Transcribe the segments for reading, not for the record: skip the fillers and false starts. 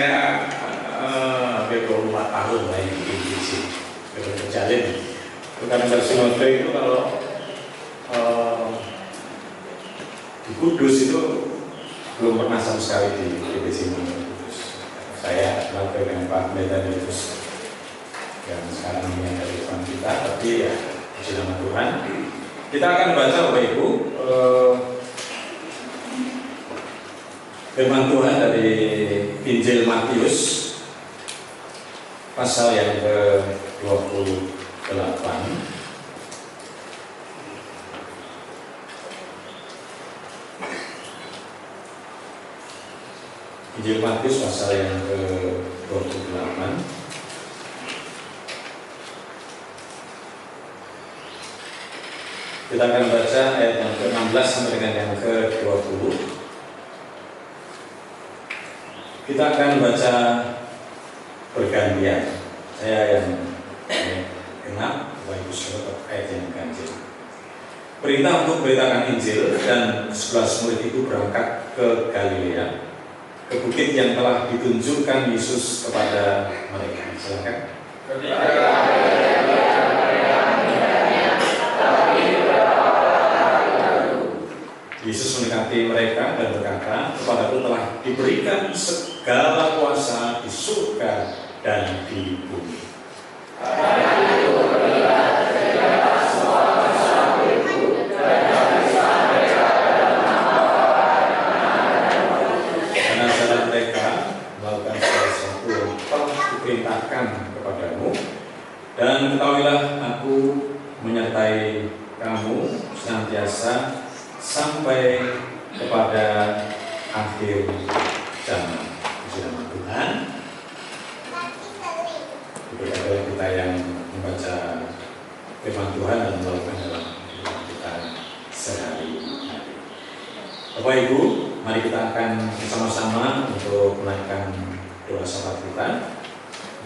saya hampir 24 tahun lah di sini berjalin. Karena sinode itu kalau di Kudus itu belum pernah sama sekali di sini. Saya lalu dengan Pak Pendeta Yesus yang sekarang ini ada di depan kita, tapi ya puji nama Tuhan. Kita akan baca Bapak Ibu firman Tuhan dari Injil Matius pasal yang ke-28. Injil Matius pasal yang ke-28. Kita akan baca ayat yang ke-16 sampai dengan yang ke-20. Kita akan baca bergantian. Saya yang genap, Bapak Ibu Saudara, ayat yang ganjil. Perintah untuk beritakan Injil, dan 11 murid itu berangkat ke Galilea, ke bukit yang telah ditunjukkan Yesus kepada mereka. Silakan. Yesus mendekati mereka dan berkata, kepadaku telah diberikan segala kuasa di surga dan di bumi. Perintahkan kepadamu, dan ketahuilah aku menyertai kamu senantiasa sampai kepada akhir zaman. Puji nama Tuhan. Bagi kita yang membaca firman Tuhan dan melakukan dalam kehidupan kita sehari-hari. Bapak Ibu, mari kita akan bersama-sama untuk menaikkan doa syafaat kita.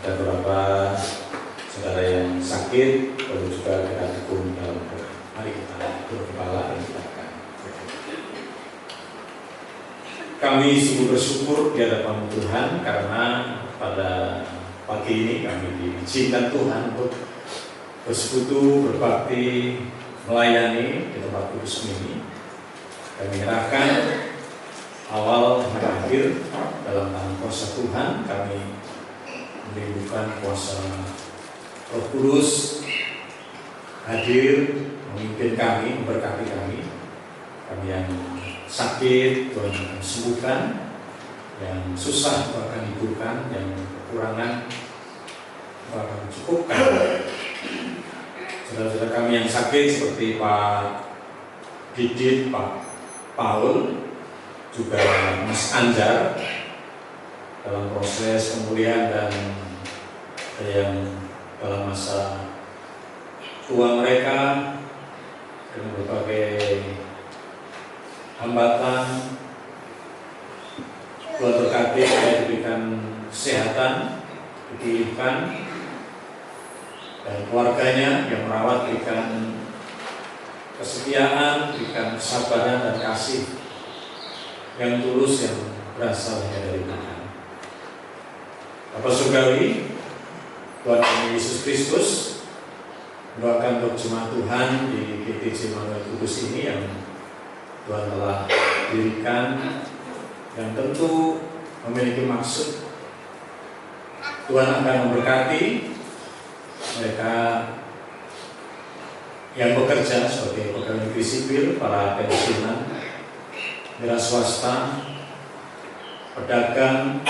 Ada beberapa saudara yang sakit, perlu juga kita dukung dalam doa. Mari kita berkepala dan kita akan berdoa. Kami sungguh bersyukur di hadapan Tuhan karena pada pagi ini kami diizinkan Tuhan untuk bersekutu, berbakti, melayani di tempat kudus ini. Kami menyerahkan awal dan akhir dalam tangan kuasa Tuhan. Kami merindukan kuasa Roh Kudus hadir memimpin kami, memberkati kami. Kami yang sakit Tuhan akan sembuhkan, yang susah Tuhan akan hiburkan, yang kekurangan Tuhan akan cukupkan. Saudara-saudara kami yang sakit seperti Pak Didit, Pak Paul, juga Mas Anjar dalam proses pemulihan dan yang dalam masa tua mereka dengan berbagai hambatan. Tuhan berkati supaya diberikan kesehatan, dipulihkan, dan keluarganya yang merawat berikan kesetiaan, berikan kesabaran dan kasih yang tulus yang berasal dari Tuhan. Bapak Surgawi, Tuhan kami Yesus Kristus, doakan untuk jemaat Tuhan di GTC Immanuel Kudus ini yang Tuhan telah dirikan, yang tentu memiliki maksud. Tuhan akan memberkati mereka yang bekerja sebagai pegawai negeri sipil, para pensiunan, wira swasta, pedagang,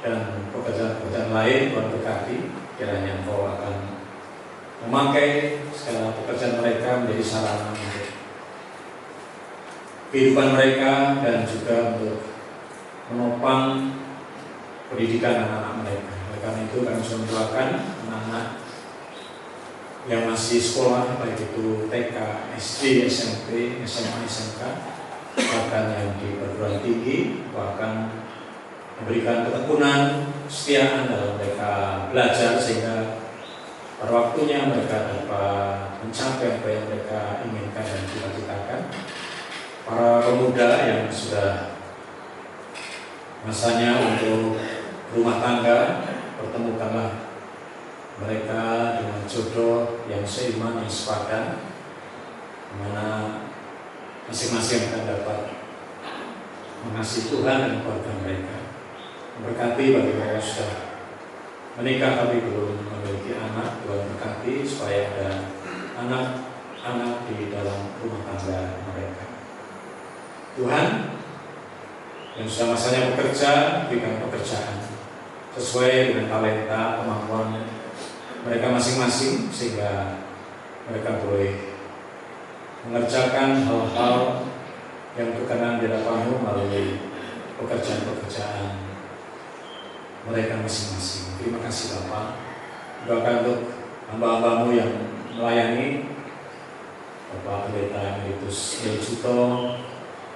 dan pekerjaan-pekerjaan lain. Tuhan berkati, kiranya Engkau akan memakai segala pekerjaan mereka menjadi sarana untuk kehidupan mereka dan juga untuk menopang pendidikan anak-anak mereka. Oleh karena itu kami sudah mendoakan anak-anak yang masih sekolah, baik itu TK, SD, SMP, SMA, SMK, bahkan yang di perguruan tinggi, bahkan memberikan ketekunan, kesetiaan dalam mereka belajar sehingga pada waktunya mereka dapat mencapai apa yang mereka inginkan dan cita-citakan. Para pemuda yang sudah masanya untuk rumah rumah tangga, pertemukanlah mereka dengan jodoh yang seiman, yang sepadan, di mana masing-masing akan dapat mengasihi Tuhan dan keluarga mereka. Berkati bagi mereka sudah menikah tapi belum memiliki anak, Tuhan berkati supaya ada anak-anak di dalam rumah tangga mereka. Tuhan yang sudah masanya bekerja, berikan pekerjaan sesuai dengan talenta, kemampuan mereka masing-masing, sehingga mereka boleh mengerjakan hal-hal yang berkenan di hadapan-Mu melalui pekerjaan-pekerjaan mereka masing-masing. Terima kasih Bapa. Doakan untuk hamba-hamba-Mu yang melayani, Bapak Pendeta Emeritus Yejuto,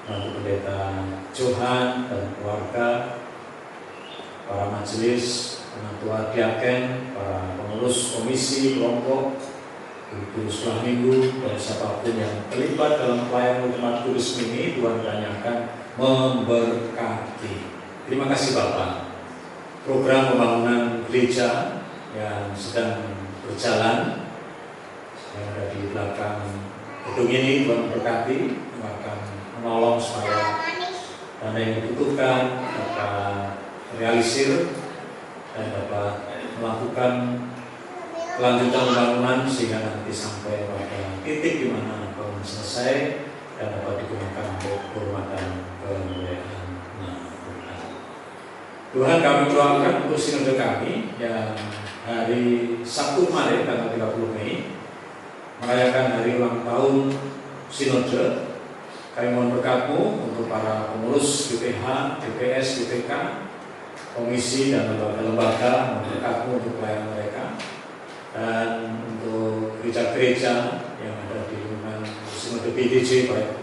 Bapak Pendeta Johan dan keluarga, para majelis, penatua diaken, para pengurus komisi, kelompok, guru sekolah minggu, dan siapapun yang terlibat dalam pelayanan umat kudus ini, Tuhan tanyakan memberkati. Terima kasih Bapak. Program pembangunan gereja yang sedang berjalan, yang ada di belakang gedung ini, Tuhan berkati, akan menolong supaya dana yang dibutuhkan dapat realisir dan dapat melakukan kelanjutan pembangunan sehingga nanti sampai pada titik di mana bangunan selesai dan dapat digunakan untuk kehormatan kemuliaan Tuhan. Tuhan, kami doakan untuk sinode kami yang hari Sabtu kemarin tanggal 30 Mei merayakan hari ulang tahun sinode. Kami mohon berkat-Mu untuk para pengurus BPH, BPS, BPK, komisi dan lembaga-lembaga, mohon berkat-Mu untuk pelayanan mereka. Dan untuk gereja-gereja yang ada di lingkungan sinode PDJ, baik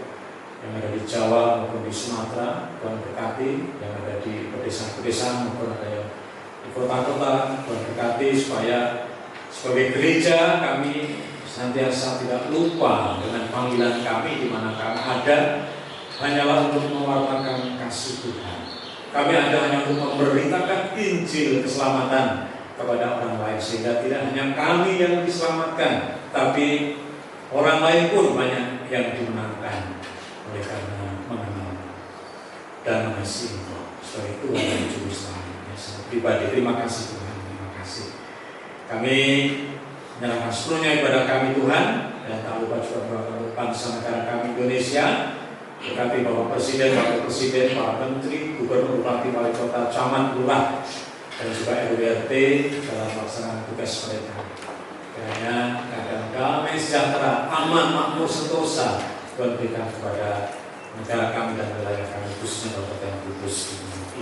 yang ada di Jawa maupun di Sumatera, Tuhan berkati, yang ada di pedesaan-pedesaan maupun ada yang di kota-kota, Tuhan berkati supaya sebagai gereja kami senantiasa tidak lupa dengan panggilan kami di mana kami ada hanyalah untuk mewartakan kasih Tuhan. Kami ada hanya untuk memberitakan Injil keselamatan kepada orang lain, sehingga tidak hanya kami yang diselamatkan, tapi orang lain pun banyak yang dimenangkan oleh karena mengenal dan mengasihi Engkau sebagai Tuhan dan Juru Selamat. Secara pribadi, terima kasih Tuhan, terima kasih. Kami menyerahkan sepenuhnya ibadah kami Tuhan, dan tak lupa juga untuk bangsa negara kami Indonesia. Berkati Bapak Presiden, Wakil Presiden, para Menteri, Gubernur, Bupati, Wali Kota, Camat, Lurah, dan juga RW/RT dalam pelaksanaan tugas mereka. Kiranya keadaan damai sejahtera, aman, makmur, sentosa Tuhan berikan kepada negara kami dan wilayah kami, khususnya Kabupaten Kudus ini.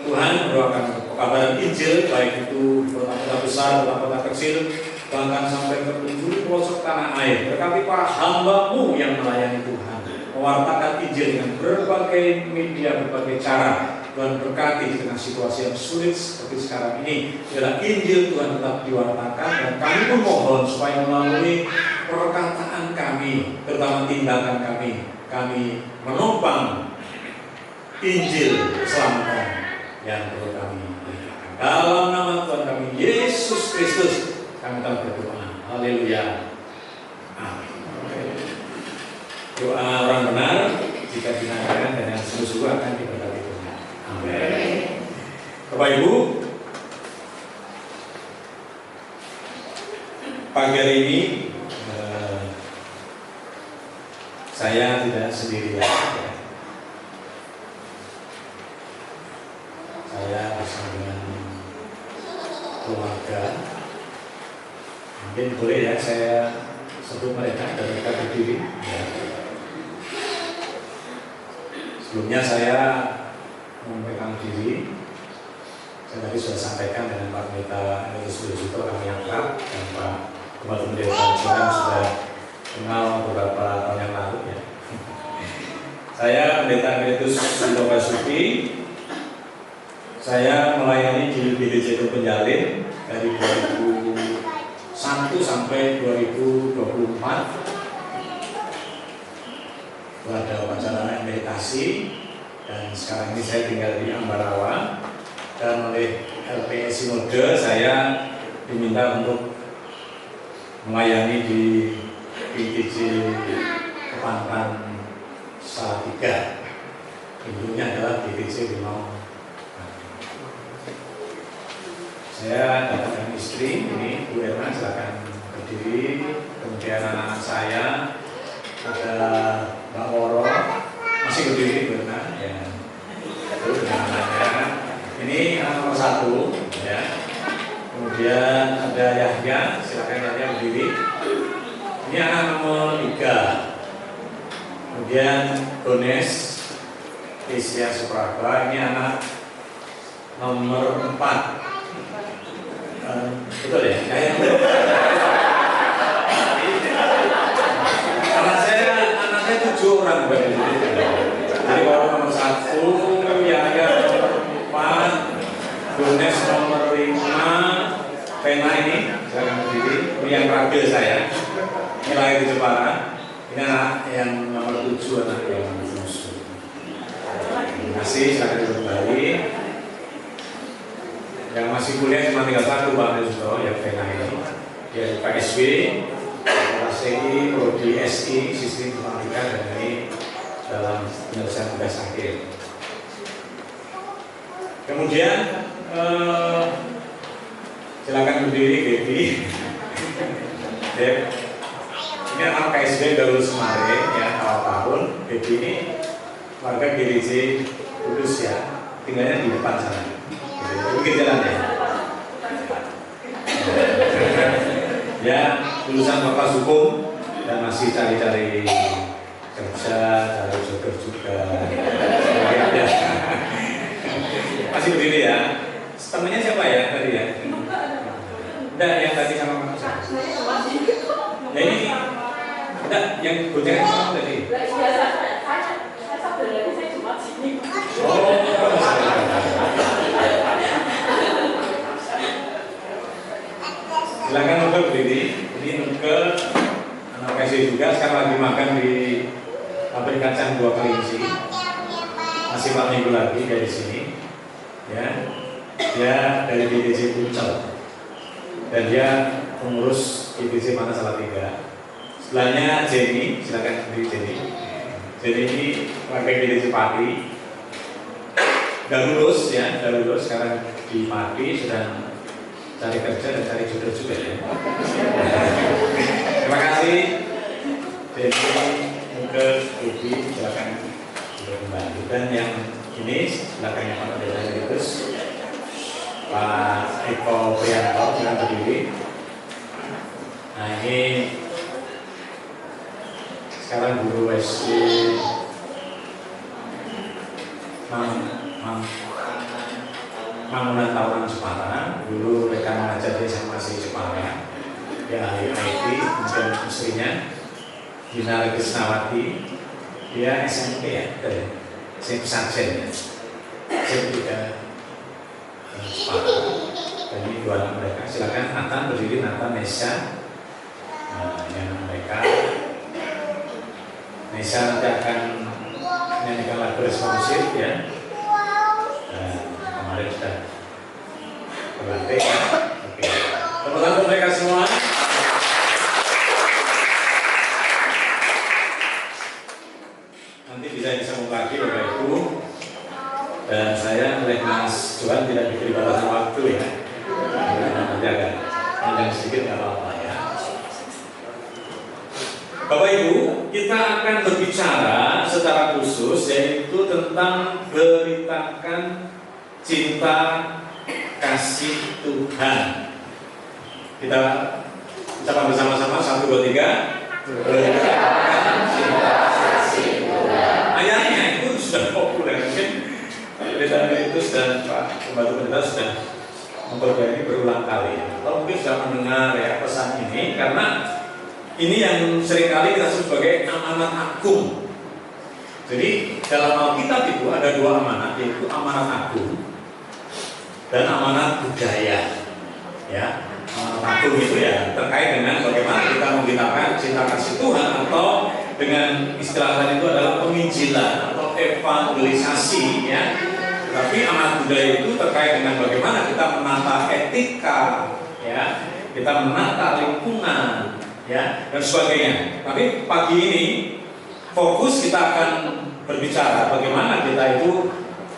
Tuhan mendoakan pekabaran Injil, baik itu kota-kota besar, kota-kota kecil, bahkan sampai ke penjuru pelosok tanah air. Berkati para hamba-Mu yang melayani Tuhan, mewartakan Injil dengan berbagai media, berbagai cara. Tuhan berkati di tengah situasi yang sulit seperti sekarang ini, biarlah Injil Tuhan tetap diwartakan, dan kami pun mohon supaya melalui perkataan kami, terutama tindakan kami menopang Injil keselamatan yang perlu kami berikan. Dalam nama Tuhan kami Yesus Kristus kami telah berdoa. Haleluya. Amin. Doa orang benar jika dinaikkan dengan sungguh-sungguh akan diberkati Tuhan. Amin. Bapak Ibu, pagi hari ini saya tidak sendirian. Saya bersama dengan keluarga. Mungkin boleh ya saya sebut mereka dan mereka berdiri. Ya. Sebelumnya saya menyampaikan diri. Saya tadi sudah sampaikan dengan Pak Pendeta Emeritus Yejuto kami angkat, dan Pak Kepala Pendeta Johan sudah kenal beberapa tahun yang lalu ya. Saya Pendeta Emeritus Yejuto Basuki. Saya melayani di BDJ Penjalin dari 2001 sampai 2024. Ada upacara emeritasi, dan sekarang ini saya tinggal di Ambarawa. dan oleh LPS Sinode saya diminta untuk melayani di PTJ Kepantan Salatiga. Intinya adalah PTJ Limau. Saya datangkan istri, ini Bu Erna, silakan berdiri. Kemudian anak saya ada Mbak Woro, masih berdiri Bu Erna, ya. Itu dengan anaknya. Ini anak nomor 1, ya. Kemudian ada Yahya, silakan Yahya berdiri. Ini anak nomor 3. Kemudian Gones Asia Supraba, ini anak nomor 4. Betul ya? Anaknya 7 orang. Jadi kalau nomor 1 Yahya nomor 4, Gones nomor 5, Pena ini silakan berdiri. Ini yang terakhir saya. Ini lahir di Jepara. Ini anak yang nomor 7, anak yang musuh. Terima kasih, silakan duduk kembali. Yang masih kuliah cuma tinggal 1 Pak Yusro, yang Pena ini. Dia PSB, PSI, Prodi SI, Sistem Informatika, dan ini dalam penyelesaian tugas akhir. Kemudian silakan berdiri Gaby. Ini anak KSB Darul Semare, ya, awal tahun. Gaby ini warga GDC Kudus, ya, tinggalnya di depan sana. Bikin jalan ya. Ya, lulusan fakultas hukum dan masih cari-cari kerja, cari jodoh juga. Ya. Masih berdiri ya. Temennya siapa ya tadi ya? Enggak, yang tadi sama kamu. Ya ini enggak, yang goncengan sama tadi. Saya sebenarnya saya cuma sini. Oh. Silakan Nuke berdiri. Ini Nuke anak kasih juga, sekarang lagi makan di pabrik kacang 2 Kelinci. Masih 4 minggu lagi dari sini. Ya, dia dari BDC Puncak dan dia pengurus BDC Mana Salatiga. Sebelahnya Jenny, silakan berdiri Jenny. Jenny ini warga BDC Pati. Udah lulus ya, udah lulus sekarang di Pati, sedang cari kerja dan cari jodoh juga ya. Terima kasih. Jadi Nuke, Ubi, silakan sudah kembali. Dan yang ini silakan yang Pak Direktur Pak Eko Prianto, silakan berdiri. Nah ini sekarang guru SD Mangunan Tawuran Jepara, dulu rekan mengajar di SMA Jepara, dia ahli IT, kemudian istrinya Dina Krisnawati, dia SMP ya, SMP Sarjen ya, SMP 3 Jepara. Dan ini 2 anak mereka, silakan Nathan berdiri, Nathan Nesha, yang mereka Nesha nanti akan menyanyikan lagu responsif ya. Kemarin sudah berlatih ya. Oke. Teman-teman mereka semua. Nanti bisa disambung lagi Bapak Ibu. Dan saya oleh Mas Johan tidak diberi batasan waktu ya. Nanti agak panjang sedikit nggak apa-apa ya. Bapak Ibu, kita akan berbicara secara khusus yaitu tentang beritakan cinta kasih Tuhan. Kita ucapkan bersama-sama 1, 2, 3. Beritakan cinta kasih Tuhan. Ayatnya itu sudah populer mungkin. Pendeta Emeritus dan Pak Pembantu Pendeta sudah memperbaiki berulang kali. Atau mungkin sudah mendengar ya pesan ini karena ini yang seringkali kita sebut sebagai amanat agung. Jadi dalam Alkitab itu ada 2 amanat, yaitu amanat agung dan amanat budaya. Ya, amanat agung itu ya terkait dengan bagaimana kita memberitakan cinta kasih Tuhan atau dengan istilah lain itu adalah penginjilan atau evangelisasi ya. Tapi amanat budaya itu terkait dengan bagaimana kita menata etika, ya, kita menata lingkungan, ya, dan sebagainya. Tapi pagi ini fokus kita akan berbicara bagaimana kita itu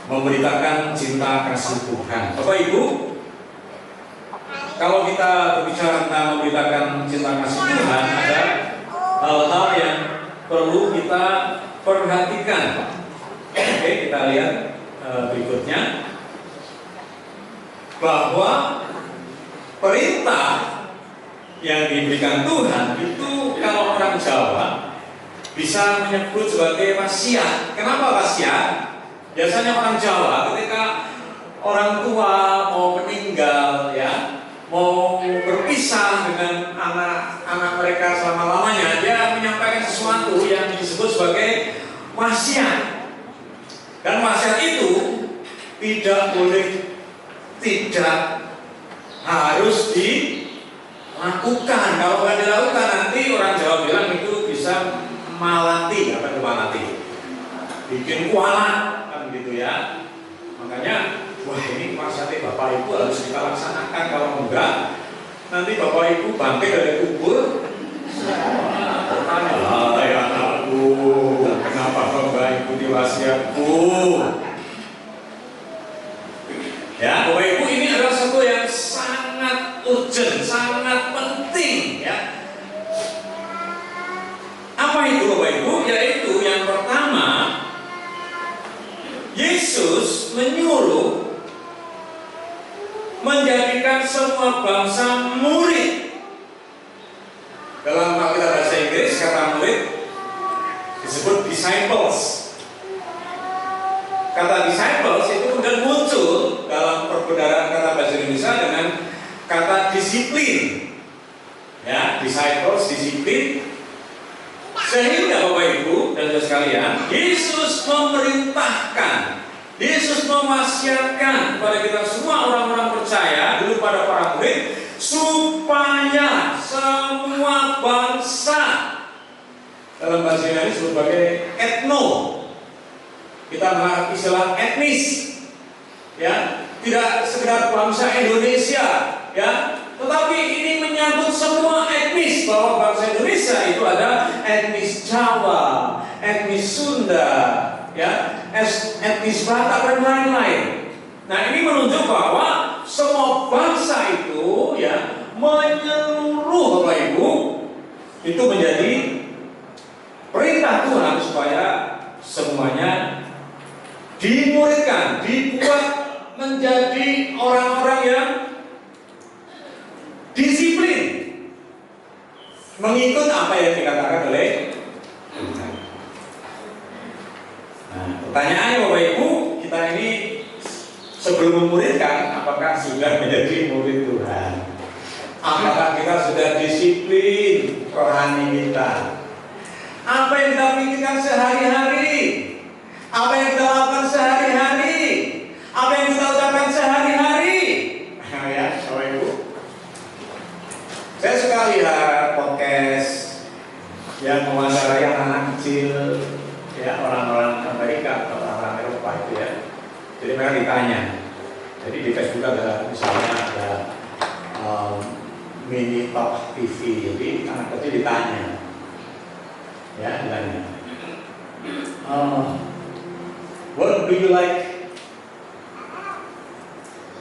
memberitakan cinta kasih Tuhan. Bapak Ibu, kalau kita berbicara tentang memberitakan cinta kasih Tuhan, ada hal-hal yang perlu kita perhatikan. Oke, kita lihat berikutnya, bahwa perintah yang diberikan Tuhan itu kalau orang Jawa bisa menyebut sebagai wasiat. Kenapa wasiat? Biasanya orang Jawa ketika orang tua mau meninggal, ya, mau berpisah dengan anak-anak mereka selama-lamanya, dia menyampaikan sesuatu yang disebut sebagai wasiat. Dan wasiat itu tidak boleh, tidak harus dilakukan. Kalau nggak dilakukan, nanti orang Jawa bilang itu bisa malati. Apa itu malati? Bikin kualat, kan gitu ya. Makanya, wah, ini wasiat Bapak Ibu harus kita laksanakan. Kalau enggak, nanti Bapak Ibu bangkit dari kubur. Hai anakku, kenapa Bapak Ibu diwasiatku? Ya, Bapak Ibu, ini adalah sesuatu yang sangat urgent, sangat penting, ya. Apa itu Bapak Ibu? Yaitu yang pertama, Yesus menyuruh menjadikan semua bangsa murid. Dalam Alkitab bahasa Inggris, kata murid disebut disciples. Kata disciples itu kemudian muncul dalam perbendaharaan kata bahasa Indonesia dengan kata disiplin. Ya, disciples, disiplin. Sehingga Bapak Ibu dan saudara sekalian, Yesus memerintahkan, Yesus mewasiatkan kepada kita semua orang-orang percaya, dulu pada para murid, supaya semua bangsa, dalam bahasa Yunani disebut sebagai etno, kita mengenal istilah etnis, ya, tidak sekedar bangsa Indonesia, ya, tetapi ini menyangkut semua etnis, bahwa bangsa Indonesia itu ada etnis Jawa, etnis Sunda, ya, etnis Batak dan lain-lain. Nah, ini menunjuk bahwa semua bangsa itu, ya, menyeluruh Bapak Ibu, itu menjadi perintah Tuhan supaya semuanya dimuridkan, dibuat menjadi orang-orang yang disiplin, mengikut apa yang dikatakan oleh Tuhan. Nah, pertanyaannya Bapak Ibu, kita ini sebelum memuridkan, apakah sudah menjadi murid Tuhan? Apakah kita sudah disiplin rohani kita? Apa yang kita pikirkan sehari-hari? Apa yang kita lakukan sehari-hari? Apa yang kita ucapkan sehari-hari? Nah, ya, Bapak Ibu, saya suka lihat podcast yang mewawancarai anak kecil, ya, orang-orang Amerika atau orang-orang Eropa itu, ya. Jadi mereka ditanya. Jadi di Facebook ada, misalnya ada mini talk TV. Jadi anak kecil ditanya, ya, ditanya, what do you like?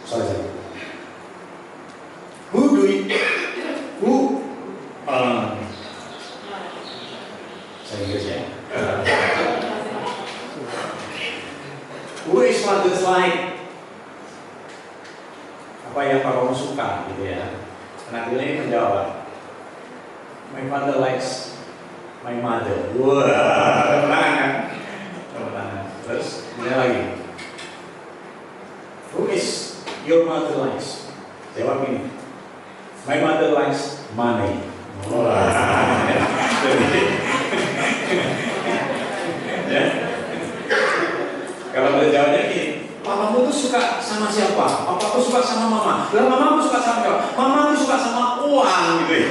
Sorry. Saya Inggris, ya. Who is mother's like? Apa yang kamu suka, gitu ya. Anak ini menjawab, my father likes my mother. Wah, tenang kan? Tenang. Terus ini lagi, who is your mother likes? Jawab ini, my mother likes money. Wah. Ya. Kalau boleh jawabnya gini, papamu tuh suka sama siapa? Papaku suka sama mama. Lah mamaku suka sama siapa? Mamaku suka sama uang, gitu ya.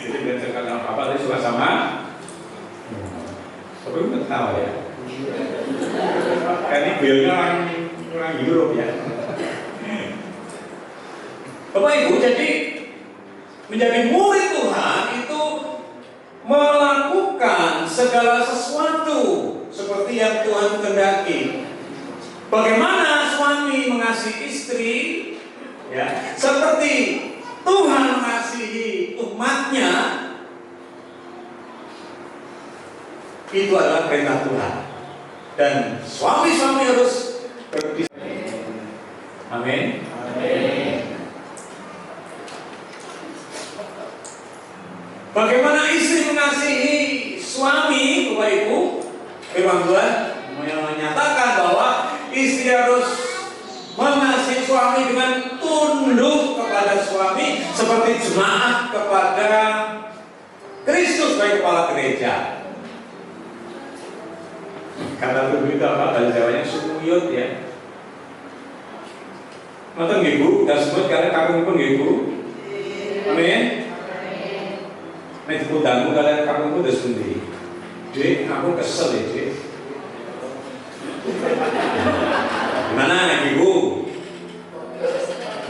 Jadi bukan suka sama papa, tapi suka sama. Tapi nggak tahu, ya. Kan ini beliaunya orang Orang Europe ya. Bapak Ibu, jadi menjadi murid Tuhan itu melakukan segala sesuatu seperti yang Tuhan kehendaki. Bagaimana suami mengasihi istri, ya, seperti Tuhan mengasihi umatnya, itu adalah perintah Tuhan. Dan suami-suami harus berdisiplin. Amin. Amin. Bagaimana istri mengasihi suami, Bapak Ibu? Firman Tuhan menyatakan bahwa istri harus mengasihi suami dengan tunduk kepada suami seperti jemaat kepada Kristus sebagai kepala gereja. Kata tunduk itu apa? Bahasa Jawanya sumuyut ya. Nonton Ibu, dan sebut karena kakung pun Ibu. Amin. Nek dipundangu kalian kakungku udah sendiri. Dek, aku kesel ya, Dek. Gimana Ibu?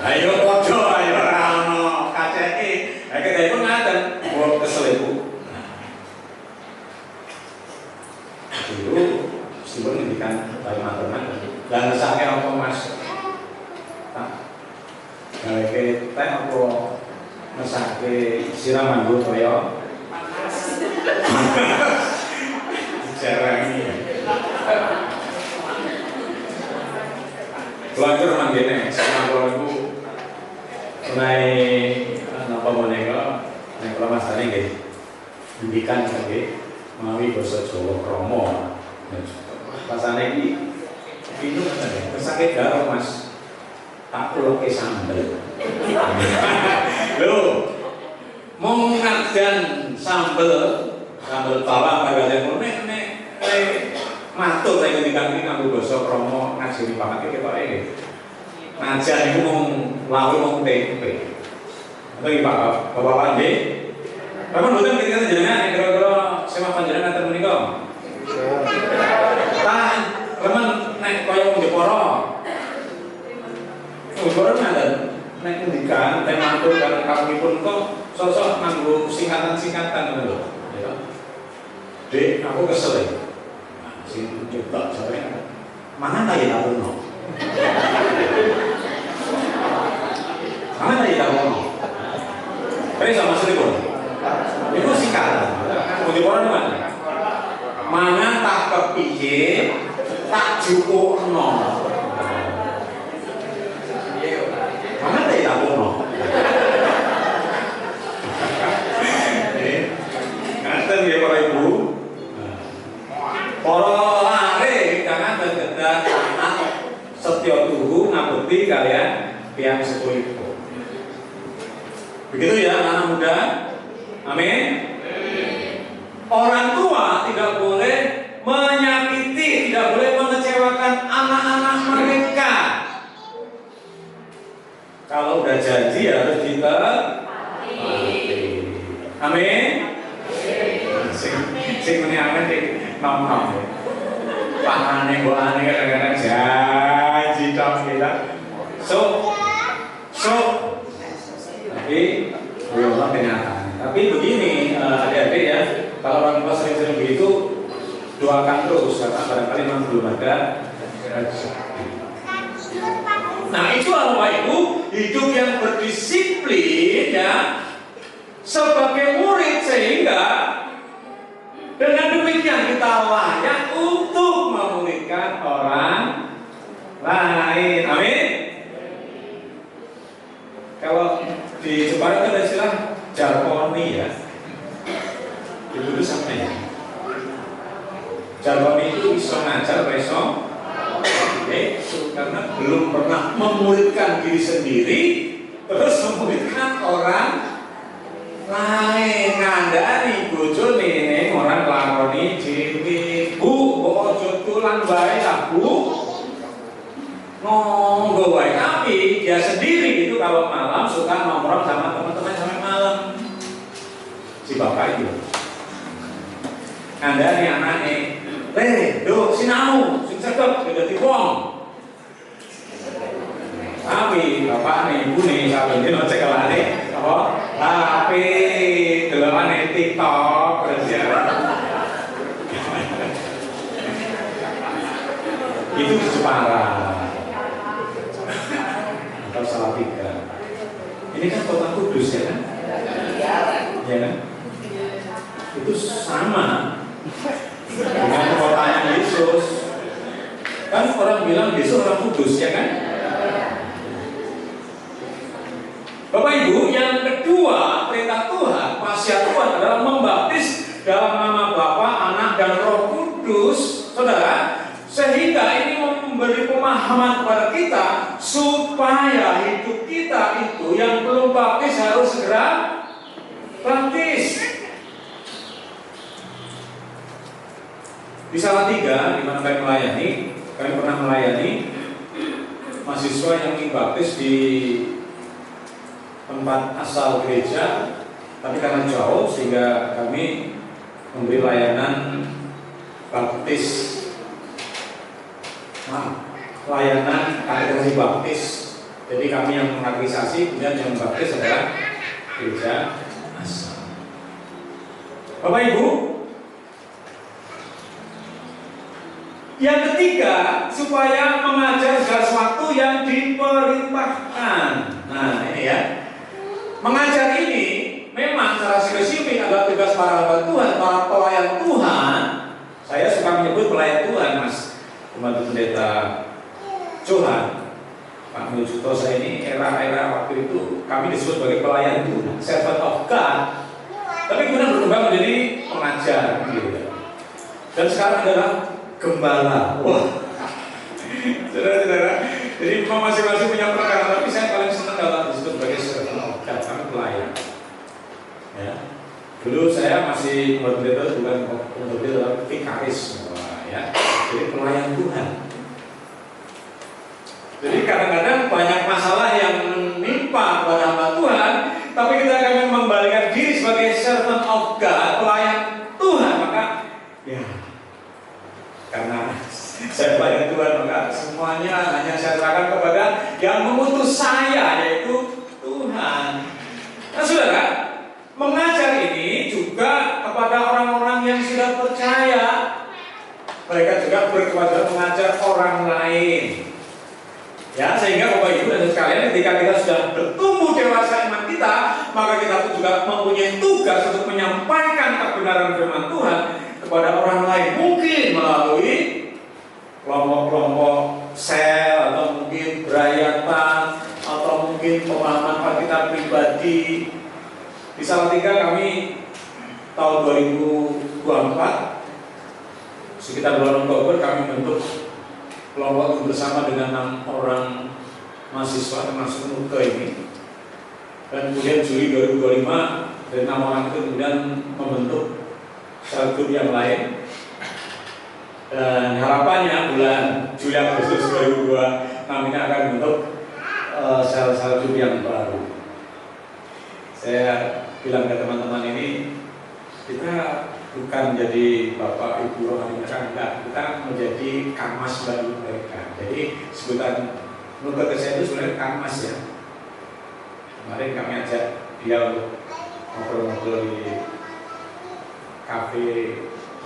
Ayo podo, ayo rano, kaceke. Kita Ibu ngaten, mau kesel Ibu. Dulu, Ibu ngendikan bayi mateman. Dan saya apa Mas? Gawe kita apa? Mesake siraman bu toyo jarang ini belajar manggene sama keluarga naik apa moneka naik kalau masanya gitu pendidikan lagi mawi bahasa Jawa kromo pasane ini itu mesake garo Mas tak perlu ke sambel loh, mau ngajan sambel bawang pada yang nek matur saya ketika ini ngambil basa kromo ngajeni banget kita ini ngajan itu mau lalu mau tempe atau gimana bapak nggih bapak mboten ketika jenengan kira-kira semak panjenengan ngaten menika tah remen nek kaya wong Jepara ngaten nek ngendikan teh mantul karo kawulipun kok sosok nganggo singkatan-singkatan ngono lho. Ya. Dek, aku kesel ya. Sing coba jare. Mana ta ya tawono? Mana ta ya tawono? Kayak sama seribu. Itu singkatan. Mau dipono mana? Mana tak kepiye tak jupukno. Mana tak tahu ngaten ya para ibu para lare jangan tergedak anak setya tuhu ngabekti kalian tiyang sepuhipun begitu ya anak muda amin orang tua tidak boleh menyakiti tidak boleh mengecewakan anak-anak mereka. Kalau udah janji harus ditepati. Amin. Sing meni amin sing nom-nom. Pahane mbok ane kadang-kadang janji tok kita. So tapi belum kenyataan. Tapi begini adik-adik ya, kalau orang tua sering-sering begitu doakan terus karena barangkali memang belum ada rezeki. Nah itu Bapak Ibu hidup yang berdisiplin ya sebagai murid sehingga dengan demikian kita layak untuk memuridkan orang lain. Amin. Kalau di Jepara itu ada istilah jargoni ya. Dulu sampai ya. Jargoni itu bisa ngajar besok. Karena belum pernah memuridkan diri sendiri terus memuridkan orang lain ngandani bojone ning orang lakoni dhewe Bu ojo tulan bae lah Bu monggo wae tapi dia sendiri itu kalau malam suka nongkrong sama teman-teman sampai malam si bapak itu ngandani anaknya do sinau sing cakep dadi wong Tapi bapak nih, ibu nih, saben dino cekelane apa? HP, delokane TikTok terus ya. Itu Jepara atau Salatiga. Ini kan kota Kudus ya kan? Ya kan? Itu sama dengan kotanya Yesus. Kan orang bilang Yesus orang Kudus ya kan? Bapak Ibu, yang kedua perintah Tuhan, wasiat Tuhan adalah membaptis dalam nama Bapa, Anak, dan Roh Kudus, saudara, sehingga ini memberi pemahaman kepada kita supaya hidup kita itu yang belum baptis harus segera baptis. Di Salatiga, di mana kami pernah melayani mahasiswa yang ingin baptis di tempat asal gereja, tapi karena jauh sehingga kami memberi layanan baptis, layanan katedrasi baptis. Jadi kami yang mengadministrasi, kemudian yang membaptis adalah gereja asal. Bapak Ibu, yang ketiga, supaya mengajar sesuatu yang diperintahkan. Nah ini ya, mengajar ini memang secara spesifik adalah tugas para hamba Tuhan, para pelayan Tuhan. Saya suka menyebut pelayan Tuhan, Mas Pembantu Pendeta Johan, Pak Mujuto. Saya ini era-era waktu itu kami disebut sebagai pelayan Tuhan, servant of God. Tapi kemudian berkembang menjadi pengajar, gitu. Dan sekarang adalah gembala. Wah, saudara-saudara. Jadi memang masing-masing punya perkara, tapi saya paling senang kalau disebut sebagai servant of God, kami pelayan. Ya. Dulu saya masih pendeta, bukan pendeta, vikaris, ya. Jadi pelayan Tuhan. Jadi kadang-kadang banyak masalah yang menimpa kepada hamba Tuhan, tapi kita akan membalikan diri sebagai servant of God, pelayan Tuhan, maka ya, karena saya pelayan Tuhan, maka semuanya hanya saya serahkan kepada yang mengutus saya, yaitu Tuhan. Nah saudara, mengajar ini juga kepada orang-orang yang sudah percaya. Mereka juga berkewajiban mengajar orang lain. Ya, sehingga Bapak Ibu dan sekalian, ketika kita sudah bertumbuh dewasa iman kita, maka kita pun juga mempunyai tugas untuk menyampaikan kebenaran firman Tuhan kepada orang lain. Mungkin melalui kelompok-kelompok sel, atau mungkin berayatan, atau mungkin pemahaman kita pribadi. Di Salatiga kami tahun 2024 sekitar bulan Oktober kami bentuk kelompok bersama dengan 6 orang mahasiswa termasuk Nuke ini. Dan kemudian Juli 2025 dari 6 orang itu kemudian membentuk sel grup yang lain. Dan harapannya bulan Juli Agustus 2026 ini akan membentuk sel-sel grup yang baru. Saya bilang ke teman-teman ini, kita bukan menjadi bapak ibu rohani mereka, enggak, kita menjadi kamas bagi mereka. Jadi sebutan menurut saya itu sebenarnya kamas ya. Kemarin kami ajak dia untuk ngobrol-ngobrol di cafe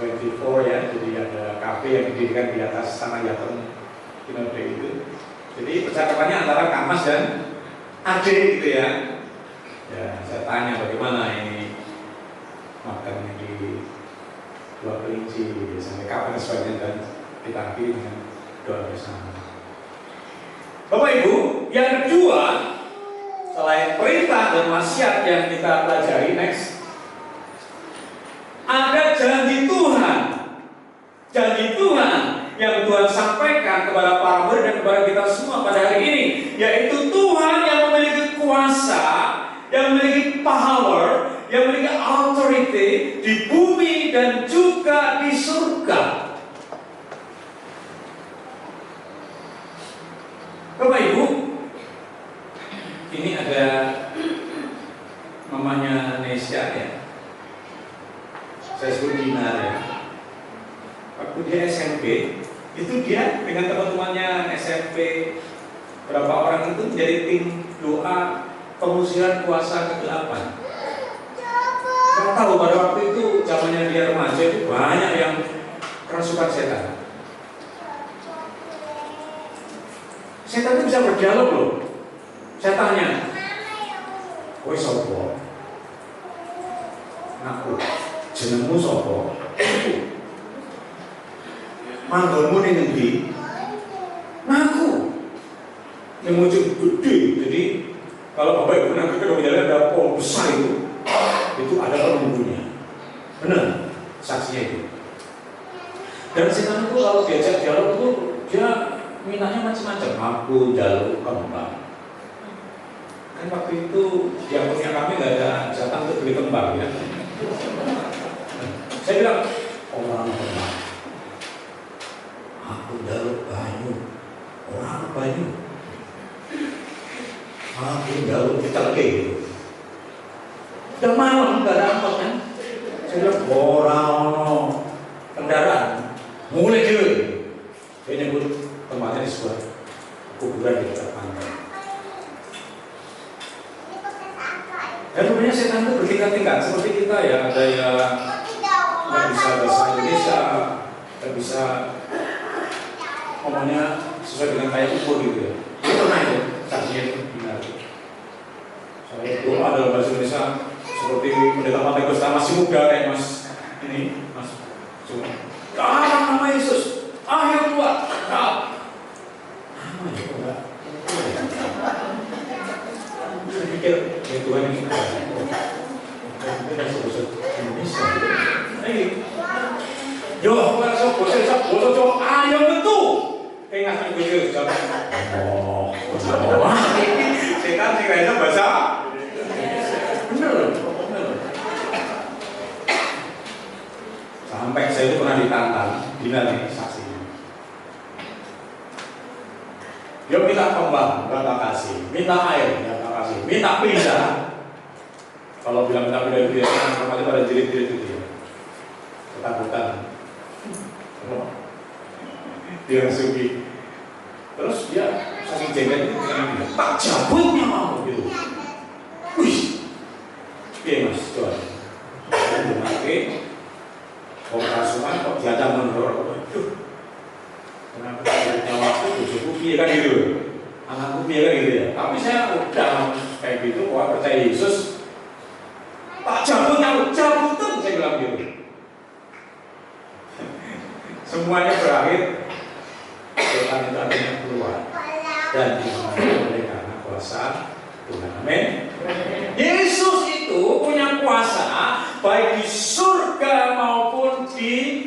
24 ya. Jadi ada cafe yang didirikan di atas tanah Yaton Kinode itu. Jadi percakapannya antara kamas dan adik gitu ya. Ya, saya tanya bagaimana ini makannya di Dua Kelinci sampai kapan sebagainya, dan kita akhiri dengan doa bersama. Bapak Ibu, yang kedua selain perintah dan wasiat yang kita pelajari, next, ada janji Tuhan. Janji Tuhan yang Tuhan sampaikan kepada para murid dan kepada kita semua pada hari ini, yaitu Tuhan yang memiliki kuasa, yang memiliki power, yang memiliki authority di bumi dan juga di surga. Bapak Ibu, ini ada mamanya Nesya ya. Saya sebut Dinar ya. Waktu dia SMP, itu dia dengan teman-temannya SMP berapa orang itu menjadi tim doa pengusiran kuasa kegelapan. Saya tahu pada waktu itu zamannya dia remaja itu banyak yang kerasukan setan. Setan itu bisa berdialog loh. Saya tanya, kowe sapa? Aku. Jenengmu sapa? Manggonmu ning endi? Aku. Yang muncul gede. Jadi kalau Bapak Ibu nanti ke jalan ada pohon besar itu ada penunggunya. Benar, saksinya itu. Dan setan itu kalau diajak dialog itu dia mintanya macam-macam. Aku jaluk kembang. Kan waktu itu di akunnya kami nggak ada jatah untuk beli kembang ya. Saya bilang orang kembang. Aku jaluk banyu. Orang banyu. Aku jaluk telke gitu. Udah malam nggak ada angkot kan? Saya bilang orang kendaraan mulai dulu. Dia nyebut tempatnya di sebuah kuburan di dekat pantai. Dan sebenarnya setan itu bertingkat-tingkat seperti kita ya, ada yang nggak bisa bahasa Indonesia, nggak bisa ngomongnya sesuai dengan kayak ukur gitu ya. Itu pernah itu, saksinya itu benar. Saya doa dalam bahasa Indonesia seperti pendeta Pantai Kosta masih muda kayak Mas ini, Mas Cuma. Nama Yesus, akhir keluar. Nama ya enggak. Saya pikir ya Tuhan ini kita sebut Indonesia. Yo, kalau bosok ayo betul. Kayak ngasih video jawab. Oh, setan sih kayaknya bahasa. Bener. Sampai saya itu pernah ditantang, gila nih saksinya. Dia minta kembang, nggak tak kasih. Minta air, nggak tak kasih. Minta pizza. Kalau bilang minta pizza itu ya, namanya pada jerit-jerit itu ya. Ketakutan. Dia suki. Terus dia saking jengkel itu tak cabutnya mau gitu. Wih, oke mas, coba. Oke, operasian kok diajak mendorong. Aduh, kenapa punya waktu tujuh piye kan gitu, anakku piye kan gitu ya. Tapi saya udah kayak gitu, wah percaya Yesus. Tak cabutnya, cabutan saya bilang gitu. Semuanya berakhir. Setan itu akhirnya keluar dan dimana oleh karena kuasa Tuhan. Amin. Yesus itu punya kuasa baik di surga maupun di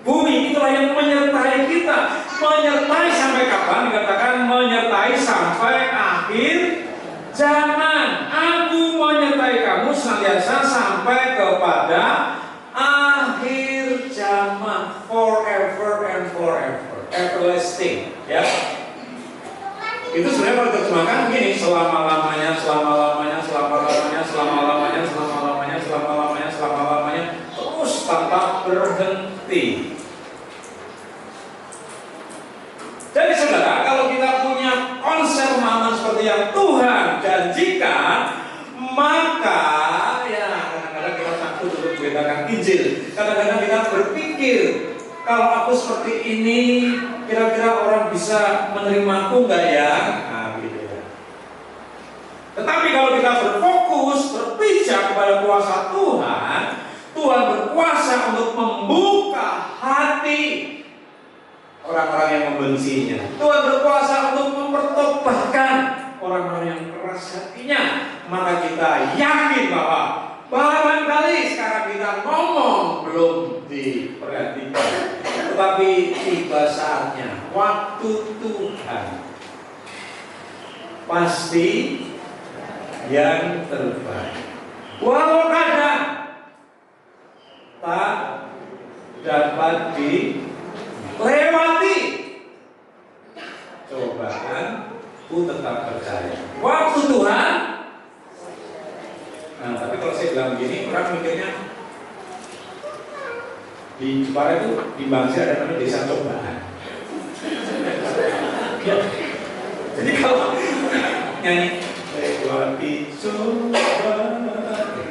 bumi. Itulah yang menyertai kita. Menyertai sampai kapan? Dikatakan menyertai sampai akhir zaman. Aku menyertai kamu senantiasa sampai kepada akhir zaman. Forever and forever. Everlasting, ya. Itu sebenarnya kalau terjemahkan begini, selama-lamanya, selama-lamanya, selama-lamanya, selama-lamanya, selama-lamanya, selama-lamanya, selama-lamanya, terus tanpa berhenti. Jadi saudara, kalau kita punya konsep pemahaman seperti yang Tuhan janjikan, maka ya kadang-kadang kita takut untuk memberitakan Injil. Kadang-kadang kita berpikir, kalau aku seperti ini, kira-kira orang bisa menerimaku enggak ya? Nah, gitu ya. Tetapi kalau kita berfokus, berpijak kepada kuasa Tuhan, Tuhan berkuasa untuk membuka hati orang-orang yang membencinya. Tuhan berkuasa untuk mempertobatkan orang-orang yang keras hatinya. Maka kita yakin bahwa barangkali sekarang kita ngomong belum diperhatikan, tetapi tiba saatnya, waktu Tuhan pasti yang terbaik. Walau kadang tak dapat dilewati cobaan, ku tetap percaya. Waktu Tuhan. Nah, tapi kalau saya bilang begini, orang mikirnya di Jepara itu di Bangsa ada namanya desa cobaan. Ya. Jadi kalau nyanyi lewat dicoba,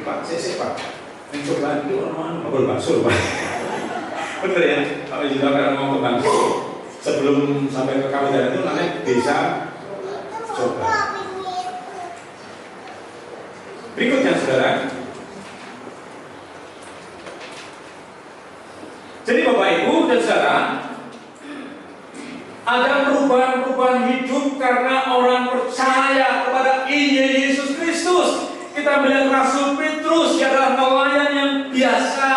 Pak, saya Pak, mencoba itu orang ngobrol bakso, Pak. Bener ya, kalau juga kalau mau ke bakso, sebelum sampai ke kabupaten itu namanya desa coba. Berikutnya saudara. Jadi Bapak Ibu dan saudara, ada perubahan-perubahan hidup karena orang percaya kepada Injil Yesus Kristus. Kita melihat Rasul Petrus, dia adalah nelayan yang biasa.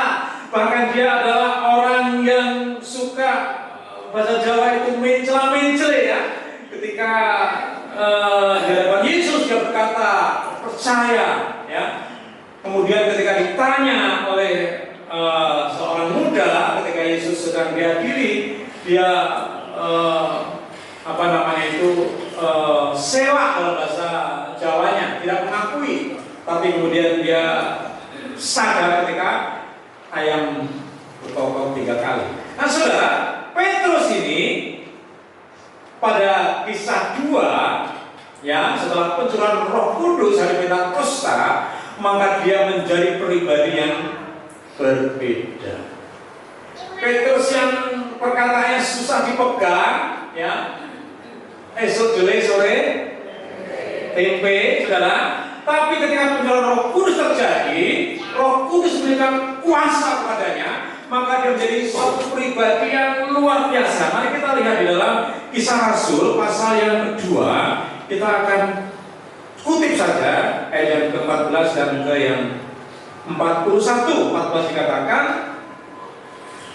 Bahkan dia adalah orang yang suka, bahasa Jawa itu mencela-mencele ya. Ketika di hadapan Yesus dia berkata percaya ya. Kemudian ketika ditanya oleh seorang muda ketika Yesus sedang dihadiri, dia sewa kalau bahasa Jawanya, tidak mengakui, tapi kemudian dia sadar ketika ayam berkokok 3 kali. Nah saudara, Petrus ini pada kisah 2 ya, setelah pencurahan Roh Kudus hari Pentakosta, maka dia menjadi pribadi yang berbeda. Petrus yang perkataannya susah dipegang ya, esok jelek sore tempe saudara, tapi ketika pencurahan Roh Kudus terjadi, Roh Kudus memberikan kuasa kepadanya, maka dia menjadi suatu pribadi yang luar biasa. Mari kita lihat di dalam Kisah Rasul pasal yang kedua, kita akan kutip saja ayat yang ke-14 dan ke yang 14 dikatakan,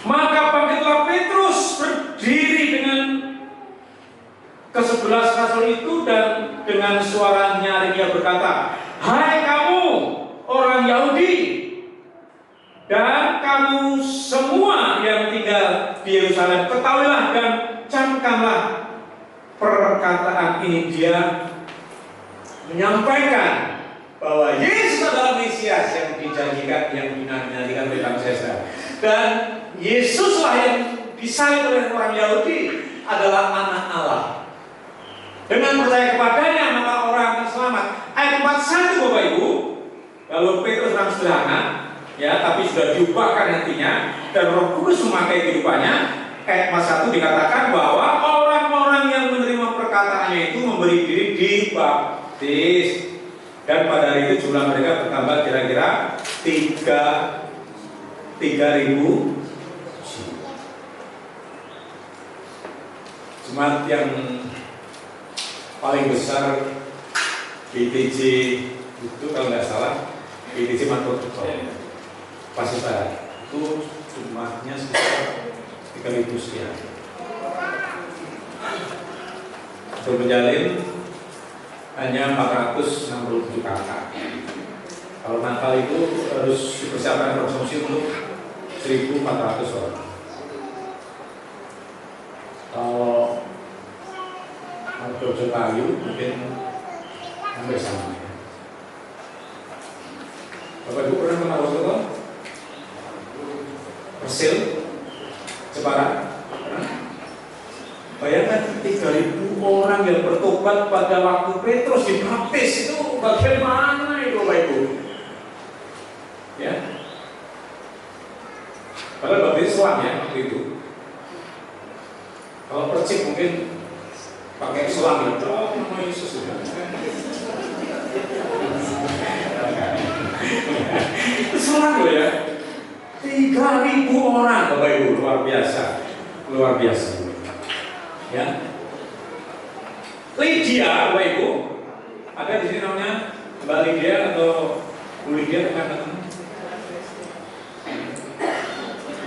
maka bangkitlah Petrus berdiri dengan ke-11 rasul itu dan dengan suara nyaring dia berkata, hai kamu orang Yahudi dan kamu semua yang tinggal di Yerusalem, ketahuilah dan camkanlah perkataan ini. Dia menyampaikan bahwa Yesus adalah Mesias yang dijanjikan, yang dinantikan oleh bangsa Israel, dan Yesuslah yang disalib oleh orang Yahudi adalah anak Allah. Dengan percaya kepadanya maka orang akan selamat. Ayat 41 Bapak Ibu, kalau Petrus orang sederhana ya, tapi sudah diubahkan hatinya dan Roh Kudus memakai kehidupannya. Ayat 41 dikatakan bahwa orang-orang yang menerima perkataannya itu memberi diri dibaptis, dan pada hari itu jumlah mereka bertambah kira-kira 3.000 jemaat yang paling besar PTJ itu kalau nggak salah PTJ Matur Pasir Barat itu jumlahnya sekitar 3.000 sekian. Untuk menjalin hanya 467 kakak. Kalau Natal itu harus dipersiapkan konsumsi untuk 1.400 orang. Kalau Jojo Kayu mungkin hampir sama ya. Bapak Ibu pernah kenal Wonosobo? Persil? Jepara? Bayangkan 3.000 orang yang bertobat pada waktu Petrus dibaptis, itu bagaimana itu Bapak Ibu? Ya. Padahal baptis selang ya waktu itu. Kalau Persib mungkin pakai selang ya, oh nama Yesus sudah. Itu selang loh ya. 3.000 orang Bapak Ibu, luar biasa, luar biasa. Ya, Lydia Bapak Ibu, ada di sini namanya Mbak Lydia atau Bu Lydia teman-teman.